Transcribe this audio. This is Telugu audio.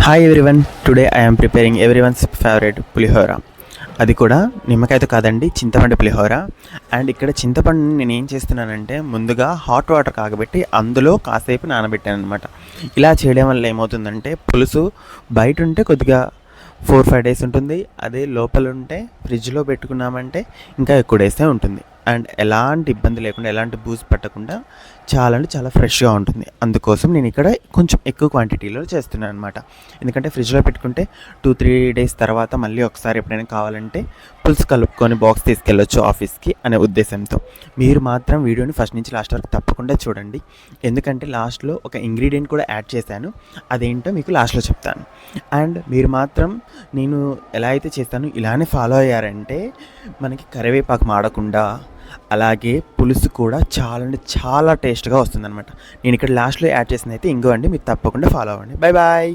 Hi everyone, today I'm preparing everyone's favourite pulihora. అది కూడా నిమ్మకాయతో కాదండి, చింతపండు పులిహోర. అండ్ ఇక్కడ చింతపండు నేను ఏం చేస్తున్నానంటే ముందుగా హాట్ వాటర్ కాగబెట్టి అందులో కాసేపు నానబెట్టాను అనమాట. ఇలా చేయడం వల్ల ఏమవుతుందంటే పులుసు బయట ఉంటే కొద్దిగా 4-5 డేస్ ఉంటుంది, అదే లోపల ఉంటే ఫ్రిడ్జ్లో పెట్టుకున్నామంటే ఇంకా ఎక్కువ డేసే ఉంటుంది. అండ్ ఎలాంటి ఇబ్బంది లేకుండా, ఎలాంటి బూజు పట్టకుండా చాలా అంటే చాలా ఫ్రెష్గా ఉంటుంది. అందుకోసం నేను ఇక్కడ కొంచెం ఎక్కువ క్వాంటిటీలో చేస్తున్నాను అనమాట. ఎందుకంటే ఫ్రిడ్జ్లో పెట్టుకుంటే 2-3 డేస్ తర్వాత మళ్ళీ ఒకసారి ఎప్పుడైనా కావాలంటే పులుసు కలుపుకొని బాక్స్ తీసుకెళ్ళొచ్చు ఆఫీస్కి అనే ఉద్దేశంతో. మీరు మాత్రం వీడియోని ఫస్ట్ నుంచి లాస్ట్ వరకు తప్పకుండా చూడండి, ఎందుకంటే లాస్ట్లో ఒక ఇంగ్రీడియంట్ కూడా యాడ్ చేశాను, అదేంటో మీకు లాస్ట్లో చెప్తాను. అండ్ మీరు మాత్రం నేను ఎలా అయితే చేస్తానో ఇలానే ఫాలో అయ్యారంటే మనకి కరివేపాకు మాడకుండా, అలాగే పులుసు కూడా చాలా అంటే చాలా టేస్ట్గా వస్తుందన్నమాట. నేను ఇక్కడ లాస్ట్లో యాడ్ చేసింది అయితే ఇంగో అండి, మీరు తప్పకుండా ఫాలో అవ్వండి. Bye bye.